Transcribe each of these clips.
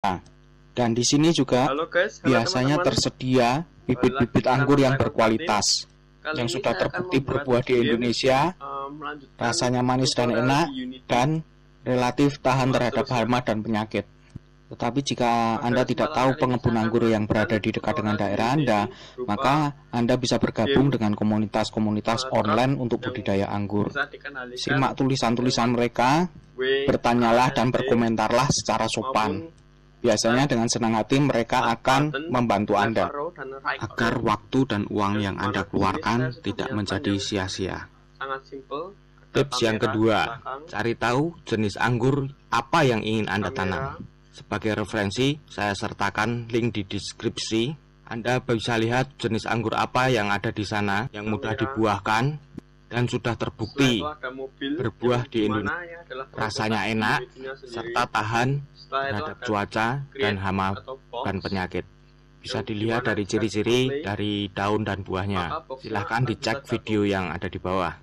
Dan di sini juga Halo guys, biasanya teman-teman. tersedia bibit-bibit anggur yang berkualitas yang sudah terbukti berbuah di Indonesia, rasanya manis dan enak, dan relatif tahan terhadap hama dan penyakit. Tetapi jika Anda tidak tahu pengepun anggur yang berada di dekat dengan daerah Anda, maka Anda bisa bergabung dengan komunitas-komunitas online untuk budidaya anggur. Simak tulisan-tulisan mereka, bertanyalah dan berkomentarlah secara sopan. Biasanya dengan senang hati mereka akan membantu Anda agar waktu dan uang yang Anda keluarkan tidak menjadi sia-sia. Tips yang kedua, cari tahu jenis anggur apa yang ingin Anda tanam. Sebagai referensi, saya sertakan link di deskripsi. Anda bisa lihat jenis anggur apa yang ada di sana yang mudah dibuahkan dan sudah terbukti berbuah di Indonesia. Rasanya enak serta tahan terhadap cuaca dan hama dan penyakit. Bisa dilihat dari ciri-ciri dari daun dan buahnya. Silahkan dicek video yang ada di bawah.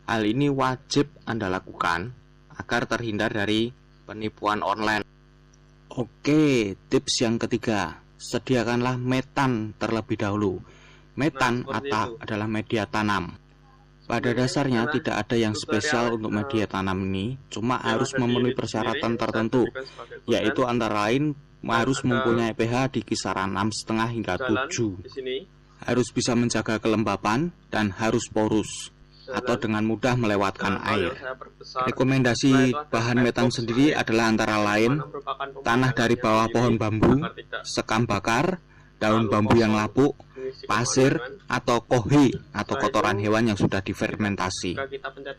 Hal ini wajib Anda lakukan agar terhindar dari penipuan online. Oke, tips yang ketiga, sediakanlah metan terlebih dahulu. Metan adalah media tanam. Pada dasarnya tidak ada yang spesial untuk media tanam ini, cuma harus memenuhi persyaratan tertentu, yaitu antara lain harus mempunyai pH di kisaran 6,5 hingga 7, harus bisa menjaga kelembapan, dan harus porus atau dengan mudah melewatkan air. Rekomendasi bahan metan sendiri adalah antara lain tanah dari bawah pohon bambu, sekam bakar, daun bambu yang lapuk, pasir, atau kohi atau kotoran hewan yang sudah difermentasi.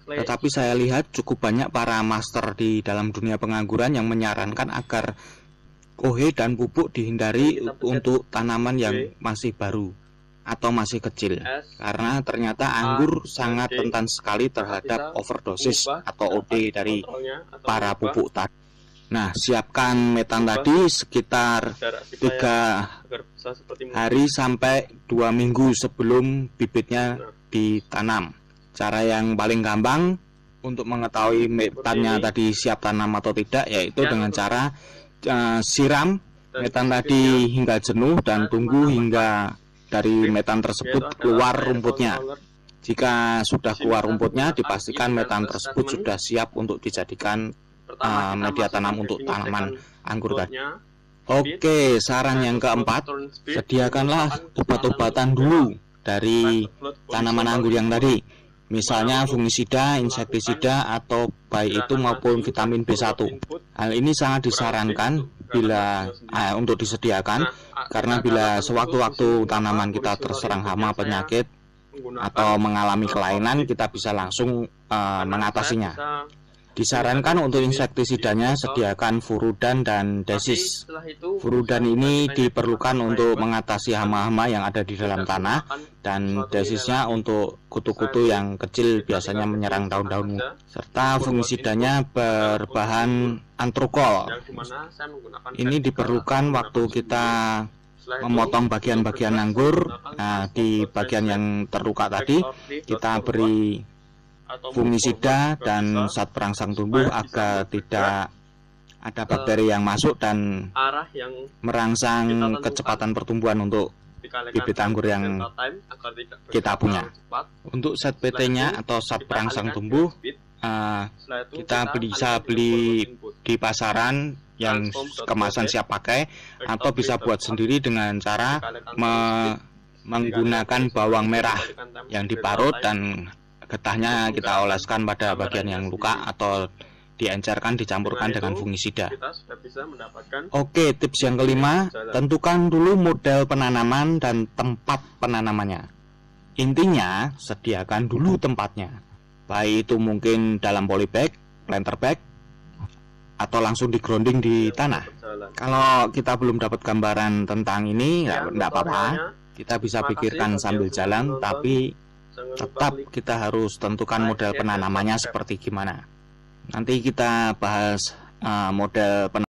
Tetapi saya lihat cukup banyak para master di dalam dunia pengangguran yang menyarankan agar kohi dan pupuk dihindari untuk tanaman yang masih baru atau masih kecil, karena ternyata anggur sangat rentan sekali terhadap overdosis atau OD dari para pupuk tadi. Nah, siapkan metan tadi sekitar 3 hari sampai 2 minggu sebelum bibitnya ditanam. Cara yang paling gampang untuk mengetahui metannya tadi siap tanam atau tidak, yaitu dengan cara siram metan tadi hingga jenuh dan tunggu hingga dari metan tersebut keluar rumputnya. Jika sudah keluar rumputnya, dipastikan metan tersebut sudah siap untuk dijadikan media tanam untuk tanaman anggur tadi. Oke, saran yang keempat, sediakanlah obat-obatan dulu dari tanaman anggur yang tadi, misalnya fungisida, insektisida, atau baik itu maupun vitamin B1. Hal ini sangat disarankan untuk disediakan, karena bila sewaktu-waktu tanaman kita terserang hama, penyakit, atau mengalami kelainan, kita bisa langsung mengatasinya. Disarankan untuk insektisidanya sediakan furudan dan desis. Furudan ini diperlukan untuk mengatasi hama-hama yang ada di dalam tanah, dan desisnya untuk kutu-kutu yang kecil biasanya menyerang daun-daun. Serta fungisidanya berbahan antrokol. Ini diperlukan waktu kita memotong bagian-bagian anggur. Nah, di bagian yang terluka tadi kita beri fungisida dan zat perangsang tumbuh agar tidak ada bakteri yang masuk dan merangsang kecepatan pertumbuhan untuk bibit anggur yang kita punya. Untuk zat PT-nya atau zat perangsang tumbuh, kita bisa beli di pasaran yang kemasan siap pakai, atau bisa buat sendiri dengan cara menggunakan bawang merah yang diparut dan getahnya kita oleskan pada bagian yang luka atau diencerkan, dicampurkan dengan fungisida. Oke, tips yang kelima, tentukan dulu model penanaman dan tempat penanamannya. Intinya, sediakan dulu tempatnya, baik itu mungkin dalam polybag, planter bag, atau langsung di grounding di tanah. Kalau kita belum dapat gambaran tentang ini, tidak apa-apa, kita bisa pikirkan sambil jalan, tapi tetap kita harus tentukan model penanamannya seperti gimana. Nanti kita bahas model penanaman